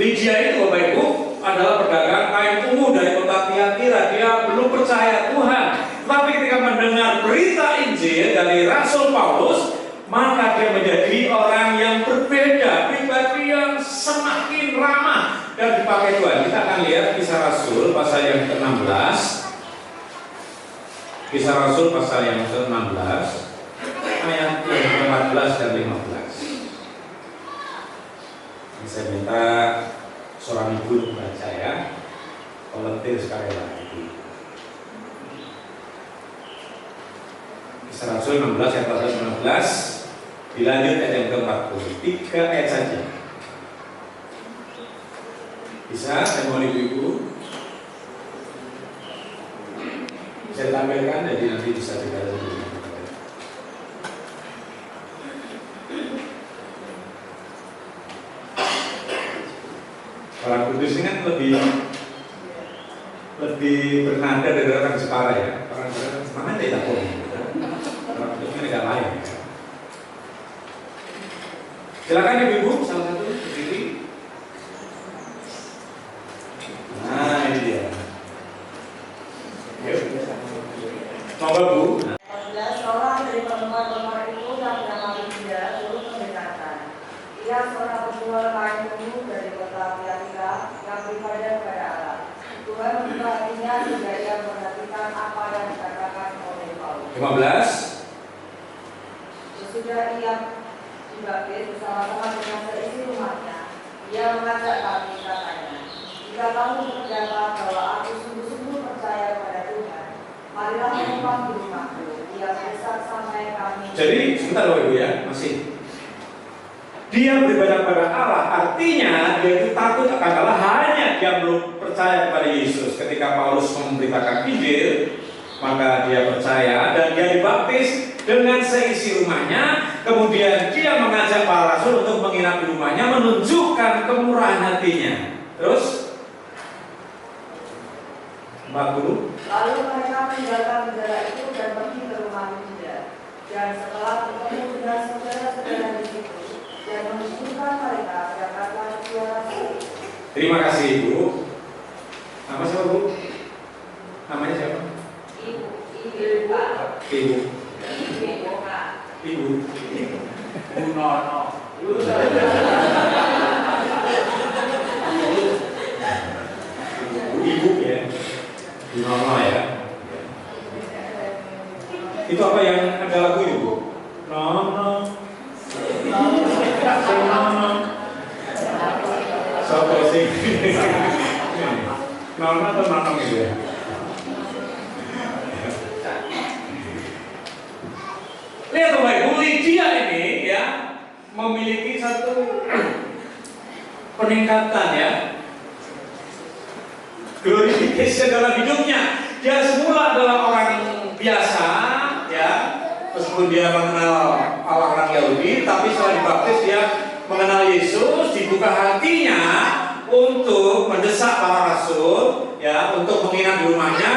Lydia itu Bapak Ibu adalah pedagang kain ungu dari kota Tiatira. Dia belum percaya Tuhan, tapi ketika mendengar berita Injil dari Rasul Paulus, maka dia menjadi orang yang berbeda, pribadi yang semakin ramah dan dipakai Tuhan. Kita akan lihat Kisah Rasul pasal yang ke-16. Kisah Rasul pasal yang ke-16 ayat yang ke-14 dan 15. Ini saya minta seorang ibu membaca ya, volunteer sekali lagi. Rasul 16 ayat 14-15, dilanjut ayat yang ke-40, 3 ayat saja. Bisa, saya mohon ibu-ibu bisa ditampilkan, jadi nanti bisa dibaca dulu. Orang Kudus ini kan lebih bernada dari orang Jepara ya. Orang Jepara semangat tidak boleh. Orang Kudus ini agak lain. Silakan ibu-ibu, salah satu berdiri. Nah, ini dia. Yuk. Coba Bu. Seorang dari perempuan-perempuan itu yang bernama Lydia turut memberitakan. Ia seorang penjual kain ungu dari kota Tiatira yang beribadah kepada Allah. Tuhan membuka hatinya sehingga ia memperhatikan apa yang dikatakan oleh Paulus. 15. Sesudah ia dibaptis bersama-sama dengan seisi rumahnya, ia mengajak kami katanya, jika kamu berkata bahwa aku sungguh-sungguh percaya kepada Tuhan, marilah menumpang di rumahku. Ia besar sampai kami. Jadi sebentar Bapak Ibu ya, masih. Dia beribadah kepada Allah, artinya dia itu takut akan Allah, hanya dia belum percaya kepada Yesus. Ketika Paulus memberitakan Injil, maka dia percaya dan dia dibaptis dengan seisi rumahnya. Kemudian dia mengajak para rasul untuk menginap di rumahnya, menunjukkan kemurahan hatinya. Terus 40. Lalu mereka meninggalkan bendera itu dan pergi ke rumah Lydia. Dan setelah bertemu dengan saudara-saudara di situ dan menunjukkan mereka, berangkatlah dua rasul. Terima kasih Ibu. Nama siapa Bu? Namanya siapa? Ibu, Pak. Ibu. Ibu, Pak. Ibu. Bu Nono. Ibu ya. Bu Nono ya. Itu apa yang ada lagu itu Bu? Nono. Nono. Sopo sih? Nono atau Nono gitu ya? Lihat Bapak Ibu, Lydia ini ya memiliki satu peningkatan ya, glorifikasi dalam hidupnya. Dia semula adalah orang biasa ya, meskipun dia mengenal orang Yahudi, tapi setelah dibaptis dia mengenal Yesus, dibuka hatinya untuk mendesak para rasul ya, untuk menginap di rumahnya.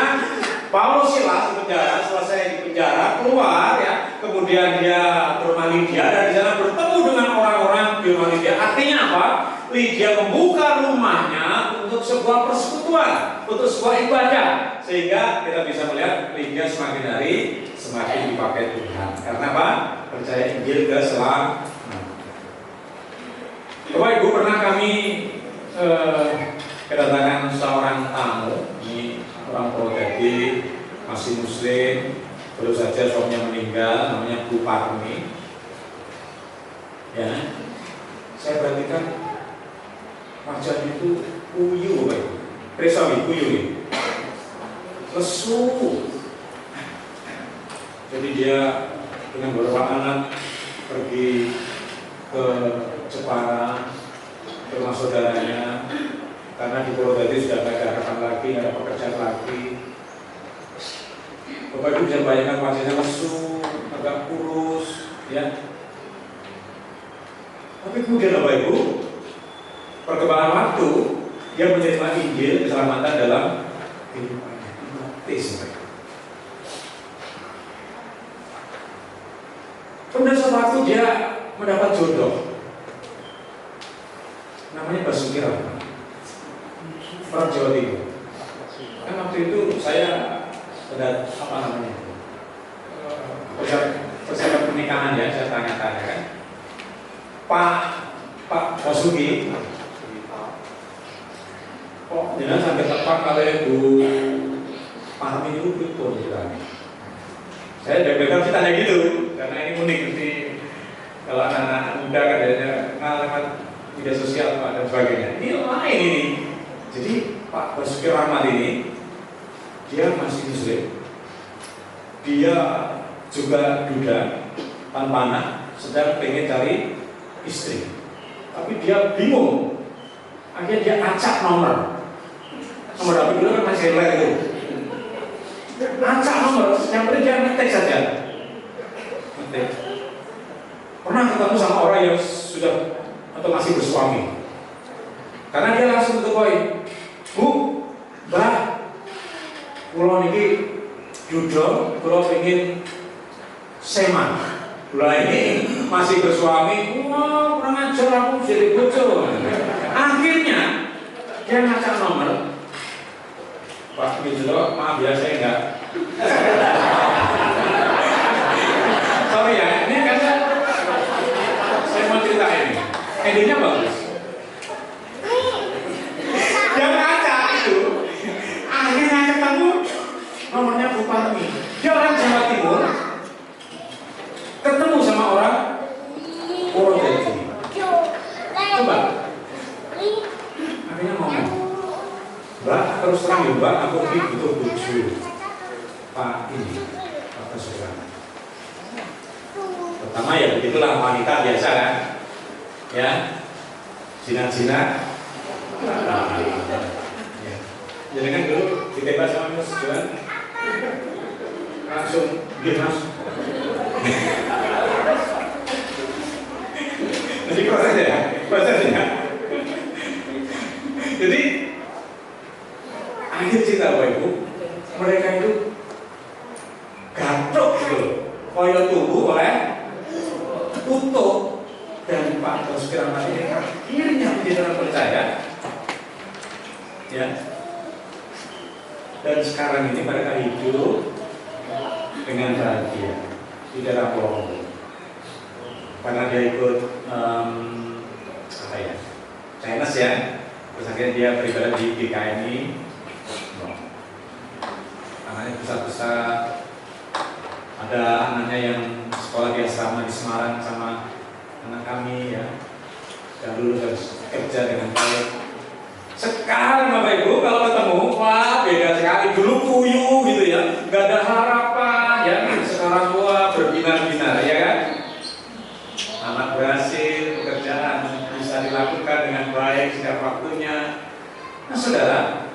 Paulus Silas di penjara, selesai di penjara keluar ya, kemudian dia ke rumah Lydia dan di sana bertemu dengan orang-orang di rumah Lydia. Artinya apa? Lydia membuka rumahnya untuk sebuah persekutuan, untuk sebuah ibadah, sehingga kita bisa melihat Lydia semakin hari semakin dipakai Tuhan. Karena apa? Percaya Injil ke selam. Bapak Ibu, pernah kami kedatangan seorang tamu, ini orang Purwodadi, masih Muslim, baru saja suaminya meninggal, namanya Bu Parmi. Ya, saya perhatikan wajahnya itu uyu, Bapak Ibu. Presawi, uyu, lesu. Jadi dia dengan beberapa anak pergi ke Jepara ke rumah saudaranya, karena di Purwodadi sudah tidak ada harapan lagi, tidak ada pekerjaan lagi. Bapak Ibu bisa bayangkan wajahnya lesu, agak kurus, ya. Tapi kemudian Bapak Ibu, perkembangan waktu, dia menerima Injil keselamatan dalam kehidupannya. Baptis. Kemudian suatu waktu dia mendapat jodoh, namanya Basuki Rahmat, orang Jawa Timur. Kan waktu itu saya ada apa namanya, persiapan pernikahan ya, saya tanya-tanya kan, Pak Basuki, kok jangan sampai tepat kalau Bu Parmi itu betul ceritanya. Saya deg-degan sih tanya gitu, karena ini unik sih. Kalau anak-anak muda kan ada kenal lewat media sosial Pak dan sebagainya. Ini lain ini. Jadi Pak Basuki Rahmat ini dia masih Muslim. Dia juga duda tanpa anak, sedang pengen cari istri, tapi dia bingung. Akhirnya dia acak nomor HP dulu kan masih relay itu. Acak nomor, yang penting dia ngetik saja. Ngetik. Pernah ketemu sama orang yang sudah atau masih bersuami. Karena dia langsung ke poin, Bu, Mbak, kula niki yuda, kula pengen seman. Kula ini masih bersuami, wah kurang ajar aku jadi bojo. Akhirnya dia ngacak nomor. Pak gitu loh, maaf ya saya enggak. Sorry ya, ini kan saya mau cerita ini. Endingnya bagus. Yang ngacak itu akhirnya ngacak kamu nomornya Bupati. Dia orang Jawa Timur, ketemu sama orang Purworejo. Coba, akhirnya ngomong, Mbak, terus terang ya Mbak, aku ini butuh bojo. Pak ini, kata saudara. Pertama ya begitulah wanita biasa kan, ya, jinak-jinak. Ya. Jadi kan dulu ditembak sama Mas Johan, langsung mas. Jadi prosesnya. Jadi akhir cerita Bapak Ibu, mereka itu gatok gitu, koyo tubuh oleh tutup, dan Pak Basuki Rahmat ini akhirnya menjadi orang percaya, ya. Dan sekarang ini mereka hidup dengan bahagia di daerah Pulau, karena dia ikut Chinese ya, terus akhirnya dia beribadah di GKMI. Anaknya besar-besar, ada anaknya yang sekolah di asrama di Semarang sama anak kami ya, dan lulus harus kerja dengan baik. Sekarang Bapak Ibu kalau ketemu, wah beda sekali. Dulu puyuh gitu ya, nggak ada harapan ya. Sekarang wah berbinar-binar ya kan. Anak berhasil, pekerjaan bisa dilakukan dengan baik setiap waktunya. Nah saudara,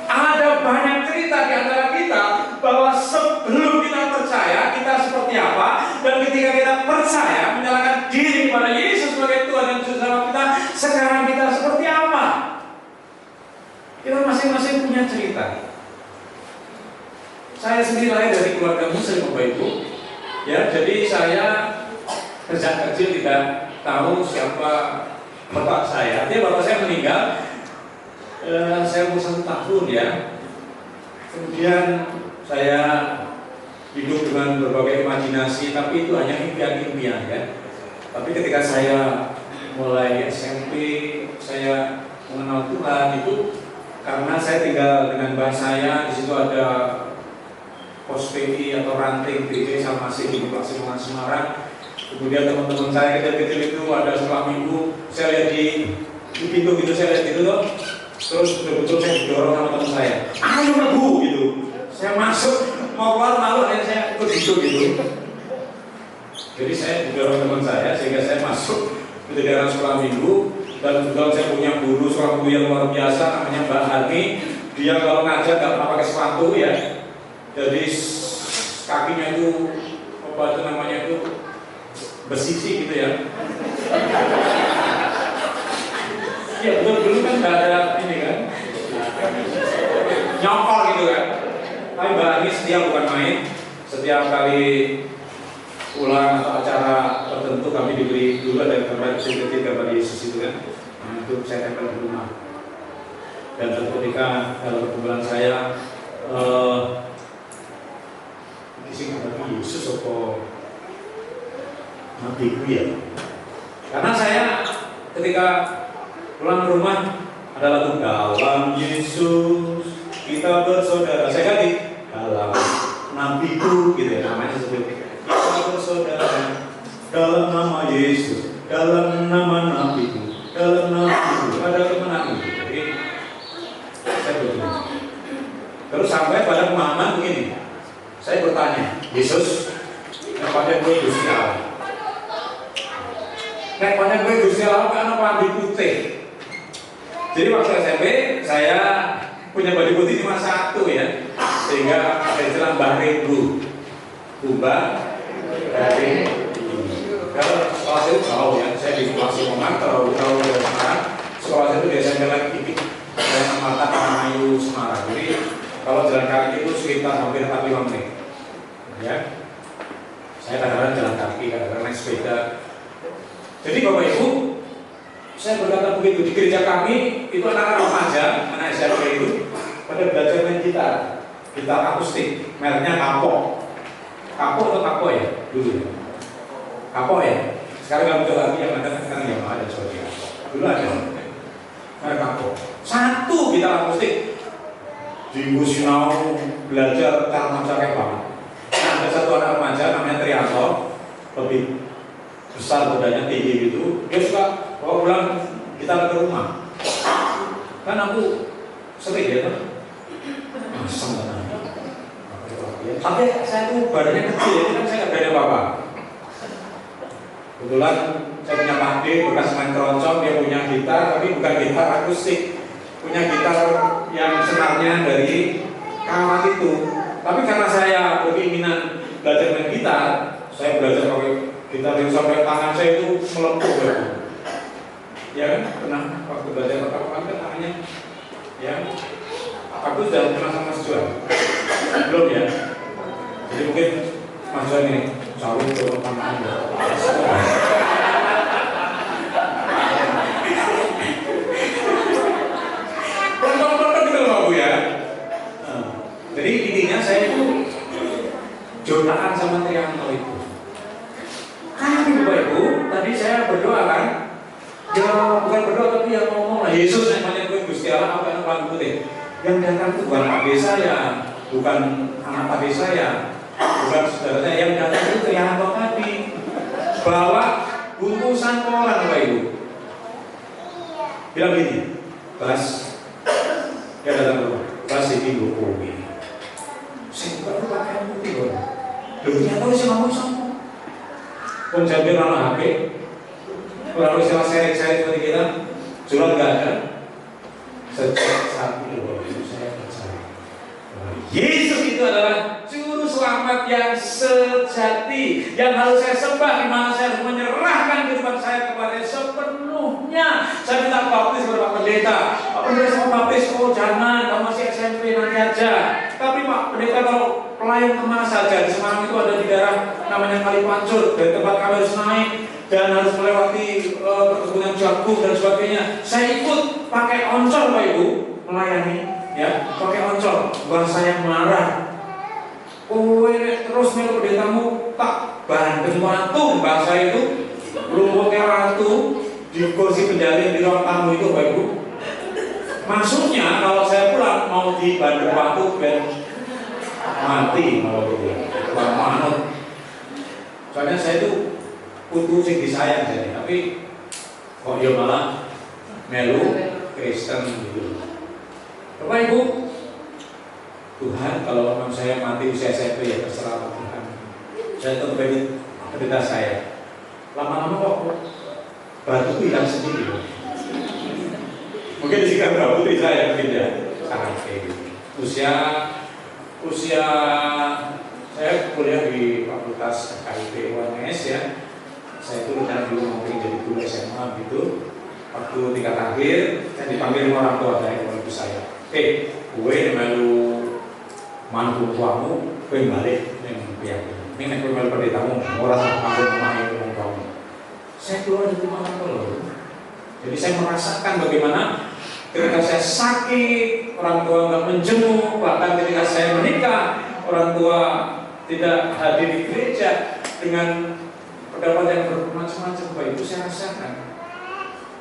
ada banyak cerita di antara kita bahwa sebelum kita percaya kita seperti apa, dan ketika kita percaya menyalahkan diri kepada Yesus sebagai Tuhan dan Juru Selamat kita, sekarang kita seperti apa? Kita masing-masing punya cerita. Saya sendiri lahir dari keluarga Muslim Bapak Ibu, ya, jadi saya sejak kecil tidak tahu siapa bapak saya. Dia bapak saya meninggal. Saya umur 1 tahun ya. Kemudian saya hidup dengan berbagai imajinasi, tapi itu hanya impian-impian ya. Tapi ketika saya mulai SMP, saya mengenal Tuhan itu karena saya tinggal dengan mbah saya. Di situ ada pos PI atau ranting PI sama masih di Paksimongan Semarang. Kemudian teman-teman saya kecil-kecil itu ada sekolah minggu. Saya lihat di pintu gitu, saya lihat gitu loh. Terus betul-betul saya didorong sama teman saya, ayo Bu gitu. Saya masuk, mau keluar malu, akhirnya saya ikut gitu. Jadi saya didorong teman saya sehingga saya masuk ke daerah sekolah minggu. Dan juga saya punya guru sekolah minggu yang luar biasa, namanya Mbak Harmi. Dia kalau ngajar nggak pernah pakai sepatu ya. Jadi kakinya itu apa itu namanya itu besisi gitu ya. Ya betul, dulu kan nggak ada ini kan, nyokor gitu kan. Tapi Mbak Ani setia bukan main. Setiap kali ulang atau acara tertentu kami diberi dulu ada gambar kecil-kecil gambar Yesus itu kan. Nah, itu saya tempel di rumah. Dan suatu ketika dalam perkumpulan saya isi gambar Yesus atau Nabi ya. Karena saya ketika pulang ke rumah ada lagu dalam Yesus kita bersaudara. Saya ganti dalam nabiku gitu ya, namanya seperti itu. Kita bersaudara dalam nama Yesus, dalam nama nabiku, dalam nabiku ada kemenangan. Jadi saya berdoa. Terus sampai pada pemahaman begini. Saya bertanya Yesus nek gue Gusti Allah. Nek gue Gusti Allah kan klambi putih. Jadi waktu SMP saya punya baju putih cuma satu ya, sehingga ada istilah Mbah Rindu, Mbah Rindu. Kalau sekolah saya itu tahu ya, saya di sekolah Simongan, tahu dari Semarang. Sekolah saya itu di SMP lagi saya mata Karamayu Semarang. Jadi kalau jalan kaki itu sekitar hampir 45 menit. Ya, saya kadang-kadang jalan kaki, kadang-kadang naik sepeda. Jadi Bapak Ibu, saya berkata begitu, di gereja kami itu anak-anak remaja, anak SMP itu pada belajar main gitar akustik, mereknya Kapo atau Kapo ya dulu ya, Kapo ya. Sekarang nggak betul lagi, yang ada sekarang yang ada sorry. Dulu ada merek Kapo. Satu gitar akustik di Musinau belajar cara macam banget. Nah, ada satu anak remaja namanya Trianto, lebih besar badannya, tinggi gitu. Dia suka bawa pulang kita ke rumah. Kan aku sering ya kan, masang kan. Tapi saya tuh badannya kecil, jadi kan saya nggak berani apa-apa. Kebetulan saya punya pakde bekas main keroncong, dia punya gitar, tapi bukan gitar akustik, punya gitar yang senarnya dari kawat itu. Tapi karena saya berkeinginan belajar main gitar, saya belajar pakai gitar yang sampai tangan saya itu melepuh ya. Ya kan, pernah waktu belajar pertama kali kan tangannya, ya. Aku sudah pernah sama Mas Juan, belum ya. Jadi mungkin Mas Juan ini jauh turun tangannya. Pelontok-pelontok gitu loh Bu ya. Jadi intinya saya itu jodohan sama Trianto itu. Tapi Bapak Ibu, tadi saya berdoa kan, ya bukan berdoa tapi yang ngomong lah, Yesus yang banyak gue Gusti Allah apa yang paling putih. Yang datang itu bukan Pak saya, bukan anak Pak saya, bukan saudaranya, yang datang itu Trianto tadi. Bawa bungkusan koran Bapak Ibu. Bilang gini, Bas, dia datang ke rumah, Bas ini gue kopi. Saya bukan pakai putih loh. Ternyata saya ngomong sama penjambil anak HP, kalau istilah seret-seret seperti kita, jual nggak ada. Sejak saat itu saya percaya Yesus itu adalah juru selamat yang sejati, yang harus saya sembah, di mana saya harus menyerahkan kehidupan saya kepada sepenuhnya. Saya minta baptis kepada Pak Pendeta. Pak Pendeta sama baptis, oh jangan, kamu masih SMP nanti aja. Tapi Pak Pendeta kalau pelayan kemana saja, di Semarang itu ada di daerah namanya Kali Pancur, dari tempat kami harus naik dan harus melewati perkebunan jagung dan sebagainya. Saya ikut pakai oncor Pak Ibu melayani, ya pakai oncor. Bukan saya marah. Oh ini terus melu pendetamu tak bandeng watung bahasa itu, rumputnya ratu di kursi pendalin di ruang tamu itu Pak Ibu. Maksudnya kalau saya pulang mau di bandeng watu dan mati kalau gitu, bukan manut. Soalnya saya itu putu sing disayang jadi, tapi kok dia malah melu Kristen gitu. Bapak Ibu, Tuhan kalau memang saya mati usia SMP ya terserah Tuhan. Saya tetap pengen pendeta saya. Lama-lama kok batu hilang sendiri. Mungkin di sini Mbak Putri saya mungkin ya sangat kayak gitu. Usia saya kuliah di Fakultas KIP UNS ya. Saya itu rencana dulu mau jadi guru SMA gitu. Waktu tingkat akhir saya dipanggil orang tua saya, ibu saya. Gue melu mantu tuamu, gue balik ning pihak ini. Ning nek kowe melu pendetamu ora sak panggon omahe wong tuamu. Saya keluar dari rumah orang tua. Jadi saya merasakan bagaimana ketika saya sakit, orang tua nggak menjenguk, bahkan ketika saya menikah, orang tua tidak hadir di gereja dengan pendapat yang bermacam-macam. Bapak Ibu saya rasakan.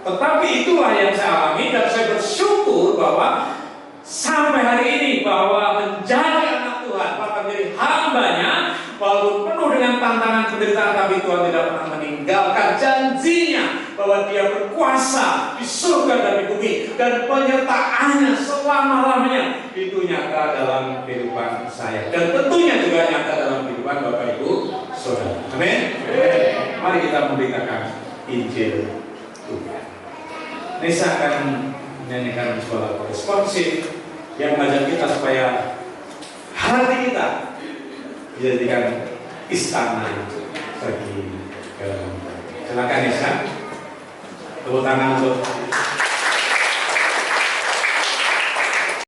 Tetapi itulah yang saya alami dan saya bersyukur bahwa sampai hari ini bahwa menjadi anak Tuhan, bahkan menjadi hambanya, walaupun penuh dengan tantangan penderitaan, tapi Tuhan tidak pernah meninggalkan janjinya bahwa Dia berkuasa di surga dan di bumi, dan penyertaannya selama-lamanya itu nyata dalam kehidupan saya dan tentunya juga nyata dalam kehidupan Tuhan Bapak Ibu Saudara. Amin. Mari kita memberitakan Injil Tuhan. Nesa akan menyanyikan sebuah lagu responsif yang mengajak kita supaya hati kita dijadikan istana bagi kehidupan. Silakan Nesa. Tepuk tangan untuk